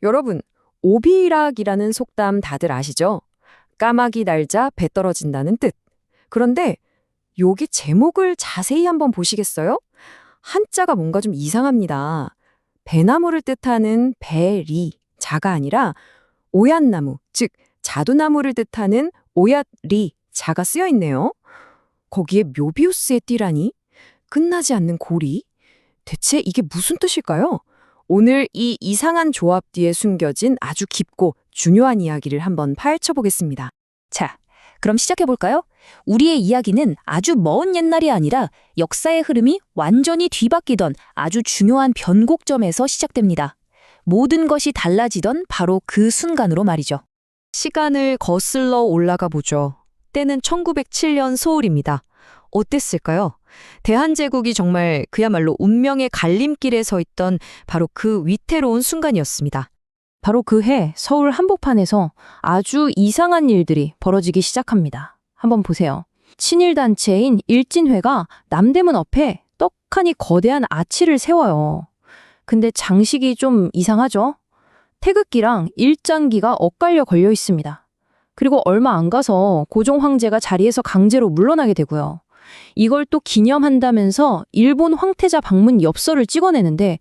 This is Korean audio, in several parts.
여러분, 오비락이라는 속담 다들 아시죠? 까마귀 날자 배 떨어진다는 뜻. 그런데 여기 제목을 자세히 한번 보시겠어요? 한자가 뭔가 좀 이상합니다. 배나무를 뜻하는 배리, 자가 아니라 오얏나무, 즉 자두나무를 뜻하는 오얏리, 자가 쓰여 있네요. 거기에 묘비우스의 띠라니? 끝나지 않는 고리? 대체 이게 무슨 뜻일까요? 오늘 이 이상한 조합 뒤에 숨겨진 아주 깊고 중요한 이야기를 한번 파헤쳐보겠습니다. 자, 그럼 시작해볼까요? 우리의 이야기는 아주 먼 옛날이 아니라 역사의 흐름이 완전히 뒤바뀌던 아주 중요한 변곡점에서 시작됩니다. 모든 것이 달라지던 바로 그 순간으로 말이죠. 시간을 거슬러 올라가 보죠. 때는 1907년 서울입니다. 어땠을까요? 대한제국이 정말 그야말로 운명의 갈림길에 서 있던 바로 그 위태로운 순간이었습니다. 바로 그 해 서울 한복판에서 아주 이상한 일들이 벌어지기 시작합니다. 한번 보세요. 친일단체인 일진회가 남대문 앞에 떡하니 거대한 아치를 세워요. 근데 장식이 좀 이상하죠? 태극기랑 일장기가 엇갈려 걸려 있습니다. 그리고 얼마 안 가서 고종 황제가 자리에서 강제로 물러나게 되고요. 이걸 또 기념한다면서 일본 황태자 방문 엽서를 찍어내는데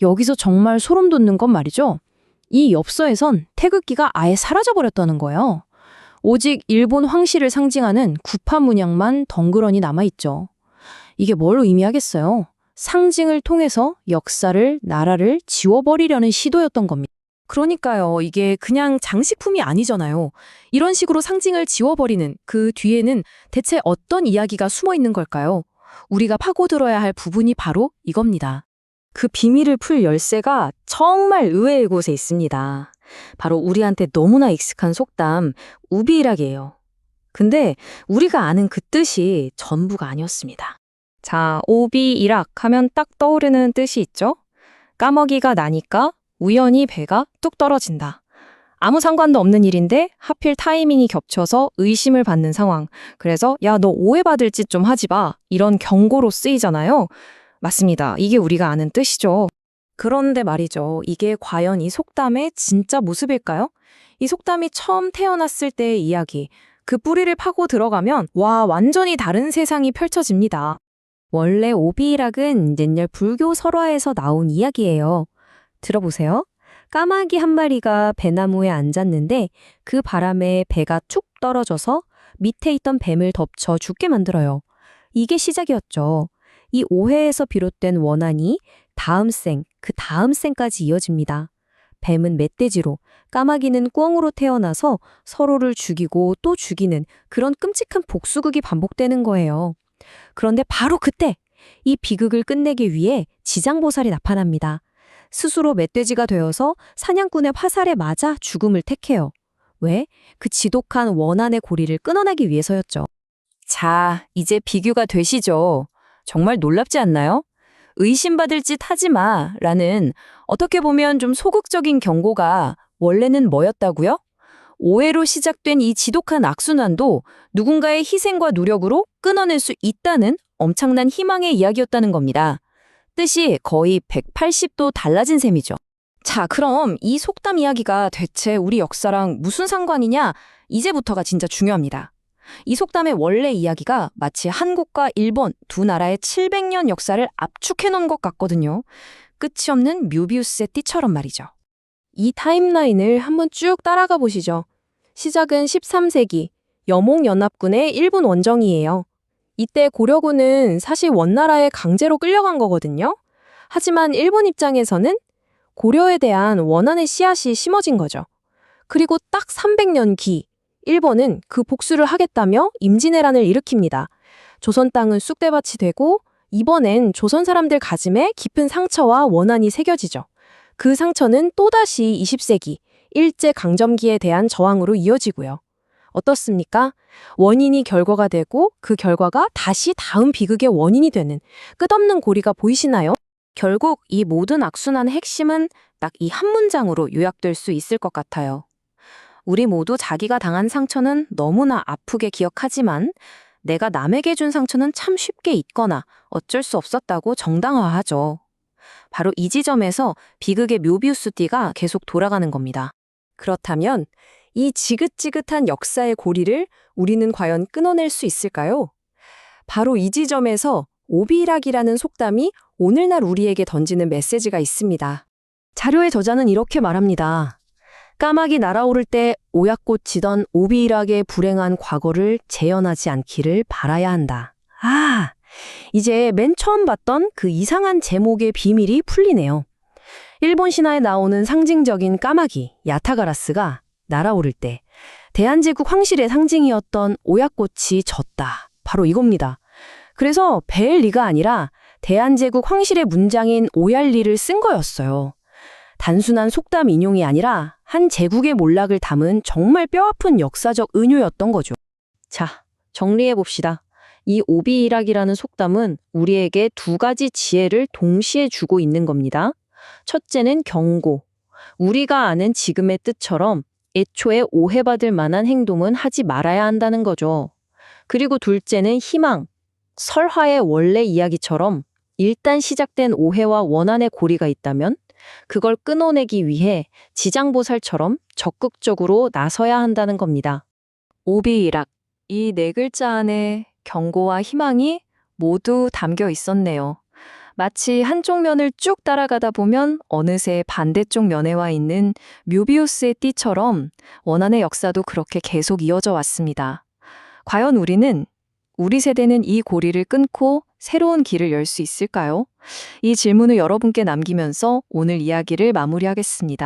여기서 정말 소름 돋는 건 말이죠. 이 엽서에선 태극기가 아예 사라져버렸다는 거예요. 오직 일본 황실을 상징하는 구파 문양만 덩그러니 남아있죠. 이게 뭘 의미하겠어요? 상징을 통해서 역사를, 나라를 지워버리려는 시도였던 겁니다. 그러니까요. 이게 그냥 장식품이 아니잖아요. 이런 식으로 상징을 지워버리는 그 뒤에는 대체 어떤 이야기가 숨어 있는 걸까요? 우리가 파고들어야 할 부분이 바로 이겁니다. 그 비밀을 풀 열쇠가 정말 의외의 곳에 있습니다. 바로 우리한테 너무나 익숙한 속담, 우비락이에요. 근데 우리가 아는 그 뜻이 전부가 아니었습니다. 자, 오비이락 하면 딱 떠오르는 뜻이 있죠? 까마귀가 나니까 우연히 배가 뚝 떨어진다. 아무 상관도 없는 일인데 하필 타이밍이 겹쳐서 의심을 받는 상황. 그래서 야, 너 오해받을 짓 좀 하지 마. 이런 경고로 쓰이잖아요. 맞습니다. 이게 우리가 아는 뜻이죠. 그런데 말이죠. 이게 과연 이 속담의 진짜 모습일까요? 이 속담이 처음 태어났을 때의 이야기. 그 뿌리를 파고 들어가면 와, 완전히 다른 세상이 펼쳐집니다. 원래 오비락은 옛날 불교 설화에서 나온 이야기예요. 들어보세요. 까마귀 한 마리가 배나무에 앉았는데 그 바람에 배가 툭 떨어져서 밑에 있던 뱀을 덮쳐 죽게 만들어요. 이게 시작이었죠. 이 오해에서 비롯된 원한이 다음 생, 그 다음 생까지 이어집니다. 뱀은 멧돼지로, 까마귀는 꿩으로 태어나서 서로를 죽이고 또 죽이는 그런 끔찍한 복수극이 반복되는 거예요. 그런데 바로 그때 이 비극을 끝내기 위해 지장보살이 나타납니다. 스스로 멧돼지가 되어서 사냥꾼의 화살에 맞아 죽음을 택해요. 왜? 그 지독한 원한의 고리를 끊어내기 위해서였죠. 자, 이제 비교가 되시죠? 정말 놀랍지 않나요? 의심받을 짓 하지 마 라는 어떻게 보면 좀 소극적인 경고가 원래는 뭐였다고요? 오해로 시작된 이 지독한 악순환도 누군가의 희생과 노력으로 끊어낼 수 있다는 엄청난 희망의 이야기였다는 겁니다. 뜻이 거의 180도 달라진 셈이죠. 자, 그럼 이 속담 이야기가 대체 우리 역사랑 무슨 상관이냐? 이제부터가 진짜 중요합니다. 이 속담의 원래 이야기가 마치 한국과 일본 두 나라의 700년 역사를 압축해 놓은 것 같거든요. 끝이 없는 묘비우스의 띠처럼 말이죠. 이 타임라인을 한번 쭉 따라가 보시죠. 시작은 13세기 여몽연합군의 일본 원정이에요. 이때 고려군은 사실 원나라에 강제로 끌려간 거거든요. 하지만 일본 입장에서는 고려에 대한 원한의 씨앗이 심어진 거죠. 그리고 딱 300년 뒤, 일본은 그 복수를 하겠다며 임진왜란을 일으킵니다. 조선 땅은 쑥대밭이 되고 이번엔 조선 사람들 가슴에 깊은 상처와 원한이 새겨지죠. 그 상처는 또다시 20세기 일제강점기에 대한 저항으로 이어지고요. 어떻습니까? 원인이 결과가 되고 그 결과가 다시 다음 비극의 원인이 되는 끝없는 고리가 보이시나요? 결국 이 모든 악순환의 핵심은 딱 이 한 문장으로 요약될 수 있을 것 같아요. 우리 모두 자기가 당한 상처는 너무나 아프게 기억하지만 내가 남에게 준 상처는 참 쉽게 잊거나 어쩔 수 없었다고 정당화하죠. 바로 이 지점에서 비극의 묘비우스 띠가 계속 돌아가는 겁니다. 그렇다면 이 지긋지긋한 역사의 고리를 우리는 과연 끊어낼 수 있을까요? 바로 이 지점에서 오비락이라는 속담이 오늘날 우리에게 던지는 메시지가 있습니다. 자료의 저자는 이렇게 말합니다. 까마귀 날아오를 때 오약꽃 지던 오비락의 불행한 과거를 재현하지 않기를 바라야 한다. 아, 이제 맨 처음 봤던 그 이상한 제목의 비밀이 풀리네요. 일본 신화에 나오는 상징적인 까마귀, 야타가라스가 날아오를 때 대한제국 황실의 상징이었던 오약꽃이 졌다. 바로 이겁니다. 그래서 벨 리가 아니라 대한제국 황실의 문장인 오얄리를 쓴 거였어요. 단순한 속담 인용이 아니라 한 제국의 몰락을 담은 정말 뼈아픈 역사적 은유였던 거죠. 자, 정리해봅시다. 이 오비이락이라는 속담은 우리에게 두 가지 지혜를 동시에 주고 있는 겁니다. 첫째는 경고. 우리가 아는 지금의 뜻처럼 애초에 오해받을 만한 행동은 하지 말아야 한다는 거죠. 그리고 둘째는 희망. 설화의 원래 이야기처럼 일단 시작된 오해와 원한의 고리가 있다면 그걸 끊어내기 위해 지장보살처럼 적극적으로 나서야 한다는 겁니다. 오비이락. 이 네 글자 안에 경고와 희망이 모두 담겨 있었네요. 마치 한쪽 면을 쭉 따라가다 보면 어느새 반대쪽 면에 와 있는 묘비우스의 띠처럼 원한의 역사도 그렇게 계속 이어져 왔습니다. 과연 우리 세대는 이 고리를 끊고 새로운 길을 열 수 있을까요? 이 질문을 여러분께 남기면서 오늘 이야기를 마무리하겠습니다.